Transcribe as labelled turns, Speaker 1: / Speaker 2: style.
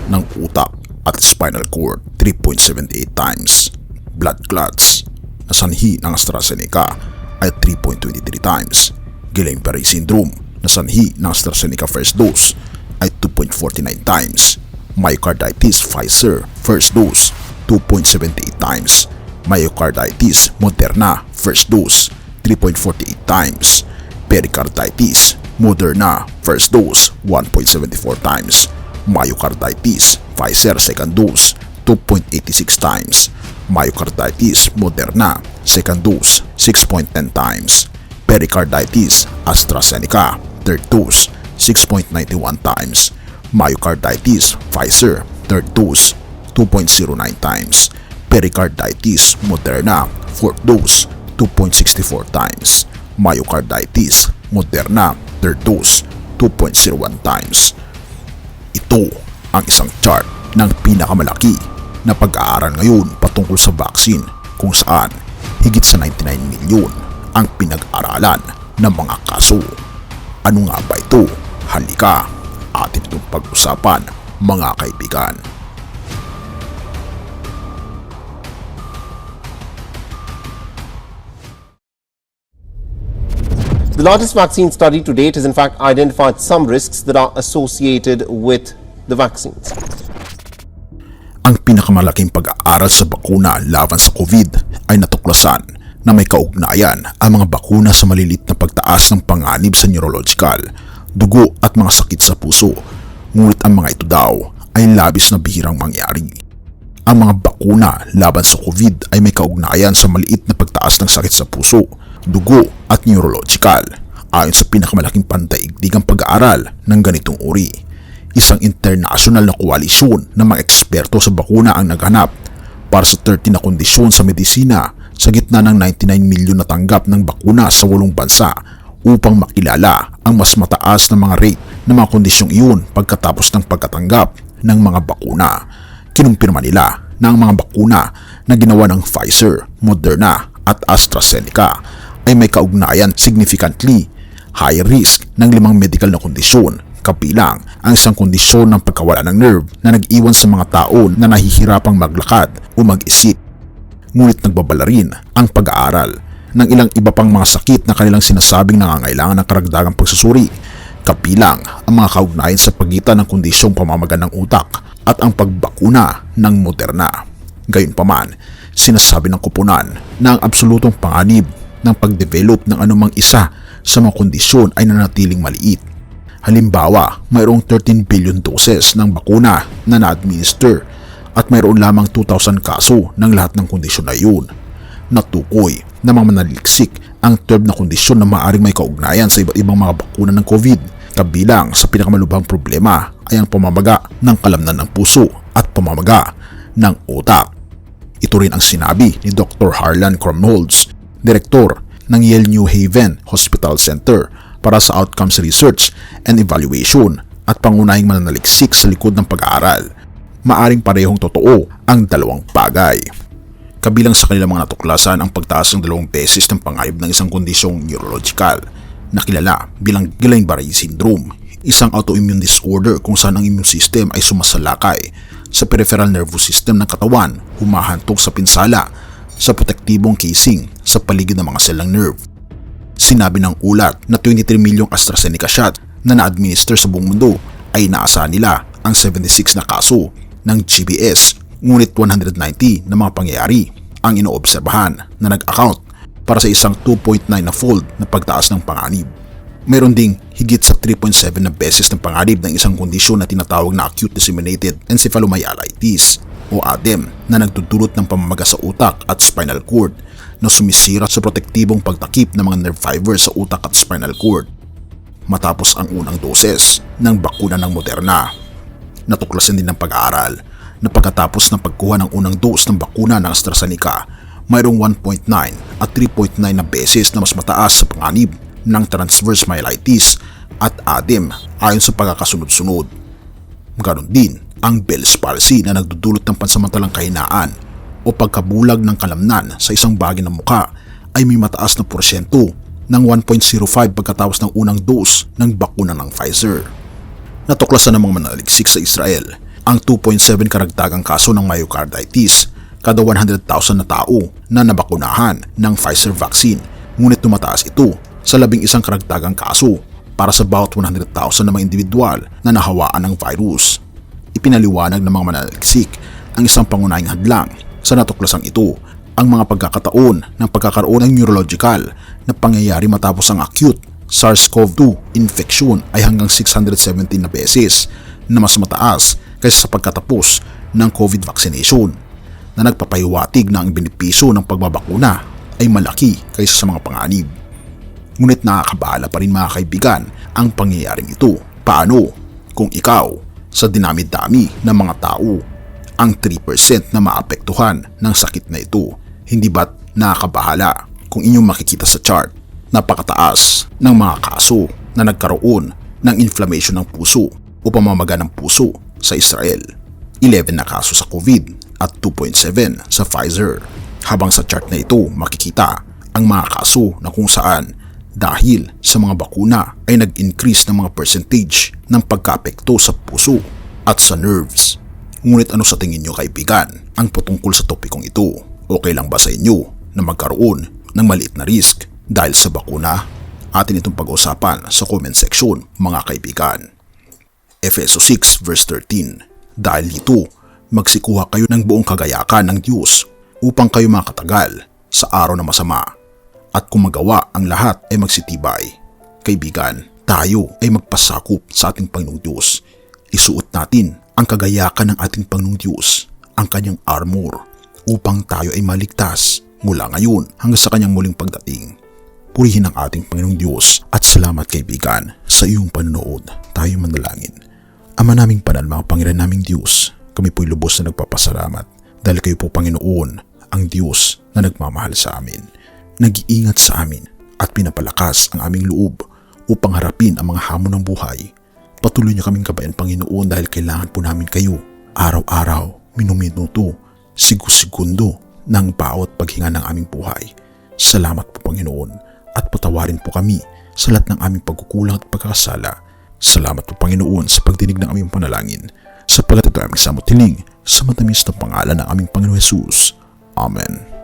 Speaker 1: ng utak at spinal cord 3.78 times. Blood clots na sanhi ng AstraZeneca ay 3.23 times. Guillain-Barré syndrome na sanhi ng AstraZeneca first dose ay 2.49 times. Myocarditis Pfizer first dose 2.78 times. Myocarditis Moderna first dose 3.48 times. Pericarditis Moderna first dose 1.74 times. Myocarditis Pfizer second dose 2.86 times. Myocarditis Moderna second dose 6.10 times. Pericarditis AstraZeneca third dose 6.91 times. Myocarditis Pfizer third dose 2.09 times. Pericarditis Moderna fourth dose 2.64 times. Myocarditis Moderna third dose 2.01 times. Ito ang isang chart ng pinakamalaki na pag-aaral ngayon patungkol sa vaccine kung saan higit sa 99 milyon ang pinag-aralan ng mga kaso. Ano nga ba ito? Halika, atin itong pag-usapan mga kaibigan.
Speaker 2: The largest vaccine study to date has in fact identified some risks that are associated with the vaccines.
Speaker 1: Ang pinakamalaking pag-aaral sa bakuna laban sa COVID ay natuklasan na may kaugnayan ang mga bakuna sa malilit na pagtaas ng panganib sa neurological, dugo at mga sakit sa puso. Ngunit ang mga ito daw ay labis na bihirang mangyari. Ang mga bakuna laban sa COVID ay may kaugnayan sa maliit na pagtaas ng sakit sa puso, dugo at neurological ayon sa pinakamalaking pandaigdigang pag-aaral ng ganitong uri. Isang international na koalisyon ng mga eksperto sa bakuna ang naghanap para sa 30 na kondisyon sa medisina sa gitna ng 99 milyon na tanggap ng bakuna sa 8 bansa upang makilala ang mas mataas na mga rate ng mga kondisyong iyon pagkatapos ng pagkatanggap ng mga bakuna. Kinumpirma nila na ang mga bakuna na ginawa ng Pfizer, Moderna at AstraZeneca ay may kaugnayan significantly high risk ng 5 medical na kondisyon, kabilang ang isang kondisyon ng pagkawala ng nerve na nag-iwan sa mga tao na nahihirapang maglakad o mag-isip. Ngunit nagbabala rin ang pag-aaral ng ilang iba pang mga sakit na kanilang sinasabing nangangailangan ng karagdagang pagsusuri, kabilang ang mga kaugnayan sa pagitan ng kondisyong pamamaga ng utak at ang pagbakuna ng Moderna. Gayunpaman, sinasabi ng koponan na ang absolutong panganib ng pag-develop ng anumang isa sa mga kondisyon ay nanatiling maliit. Halimbawa, mayroong 13 billion doses ng bakuna na na-administer at mayroon lamang 2,000 kaso ng lahat ng kondisyon na iyon. Natukoy na mga manaliksik ang 12 na kondisyon na maaaring may kaugnayan sa iba't ibang mga bakuna ng COVID. Kabilang sa pinakamalubhang problema ay ang pamamaga ng kalamnan ng puso at pamamaga ng utak. Ito rin ang sinabi ni Dr. Harlan Krumholtz, direktor ng Yale New Haven Hospital Center para sa Outcomes Research and Evaluation at pangunahing mananaliksik sa likod ng pag-aaral. Maaring parehong totoo ang dalawang bagay. Kabilang sa kanilang mga natuklasan ang pagtaas ng 2 beses ng panganib ng isang kondisyong neurological na kilala bilang Guillain-Barré syndrome, isang autoimmune disorder kung saan ang immune system ay sumasalakay sa peripheral nervous system ng katawan, humahantong sa pinsala sa protektibong casing sa paligid ng mga sel ng nerve. Sinabi ng ulat na 23 milyong AstraZeneca shot na na-administer sa buong mundo ay inaasahan nila ang 76 na kaso ng GBS, ngunit 190 na mga pangyayari ang inoobserbahan na nag-account para sa isang 2.9 na fold na pagtaas ng panganib. Mayroon ding higit sa 3.7 na beses ng panganib ng isang kondisyon na tinatawag na acute disseminated encephalomyelitis o ADEM na nagdudulot ng pamamaga sa utak at spinal cord na sumisira sa protektibong pagtakip ng mga nerve fibers sa utak at spinal cord. Matapos ang unang doses ng bakuna ng Moderna, natuklasan din ng pag-aaral na pagkatapos ng pagkuha ng unang dose ng bakuna ng AstraZeneca, mayroong 1.9 at 3.9 na beses na mas mataas sa panganib ng transverse myelitis at ADEM ayon sa pagkakasunod-sunod. Ganon din ang Bell's palsy na nagdudulot ng pansamantalang kahinaan o pagkabulag ng kalamnan sa isang bahagi ng muka ay may mataas na porsyento ng 1.05 pagkatapos ng unang dose ng bakuna ng Pfizer. Natuklasan ng mga mananaliksik sa Israel ang 2.7 karagdagang kaso ng myocarditis kada 100,000 na tao na nabakunahan ng Pfizer vaccine, ngunit tumataas ito sa 11 karagdagang kaso para sa bawat 100,000 na mga individual na nahawaan ng virus. Ipinaliwanag ng mga mananaliksik ang isang pangunahing hadlang sa natuklasang ito, ang mga pagkakataon ng pagkakaroon ng neurological na pangyayari matapos ang acute SARS-CoV-2 infection ay hanggang 617 na beses na mas mataas kaysa sa pagkatapos ng COVID vaccination, na nagpapahiwatig na ang benepisyo ng pagbabakuna ay malaki kaysa sa mga panganib. Ngunit nakakabahala pa rin mga kaibigan ang pangyayaring ito. Paano kung ikaw sa dinami-dami ng mga tao ang 3% na maapektuhan ng sakit na ito? Hindi ba't nakakabahala kung inyong makikita sa chart, napakataas ng mga kaso na nagkaroon ng inflammation ng puso o pamamaga ng puso sa Israel, 11 na kaso sa COVID at 2.7 sa Pfizer. Habang sa chart na ito makikita ang mga kaso na kung saan dahil sa mga bakuna ay nag-increase ng mga percentage ng pagkaapekto sa puso at sa nerves. Ngunit ano sa tingin nyo kaibigan ang patungkol sa topikong ito? Okay lang ba sa inyo na magkaroon ng maliit na risk dahil sa bakuna? Atin itong pag-usapan sa comment section mga kaibigan. Efeso 6 verse 13. Dahil dito, magsikuha kayo ng buong kagayakan ng Diyos upang kayo makatagal sa araw na masama. At kung magawa ang lahat ay magsitibay. Kaibigan, tayo ay magpasakop sa ating Panginoong Diyos. Isuot natin ang kagayakan ng ating Panginoong Diyos, ang kanyang armor, upang tayo ay maligtas mula ngayon hanggang sa kanyang muling pagdating. Purihin ang ating Panginoong Diyos at salamat kaibigan sa iyong panonood. Tayo manalangin. Ama naming banal, mga Panginoon naming Diyos, kami po'y lubos na nagpapasalamat dahil kayo po Panginoon ang Diyos na nagmamahal sa amin, nag-iingat sa amin at pinapalakas ang aming loob upang harapin ang mga hamon ng buhay. Patuloy niyo kaming gabayan Panginoon dahil kailangan po namin kayo araw-araw, minuto, segundo ng bawat paghinga ng aming buhay. Salamat po Panginoon at patawarin po kami sa lahat ng aming pagkukulang at pagkakasala. Salamat po Panginoon sa pagdinig ng aming panalangin, sapagkat ito aming samot hiling sa matamis na pangalan ng aming Panginoon Jesus. Amen.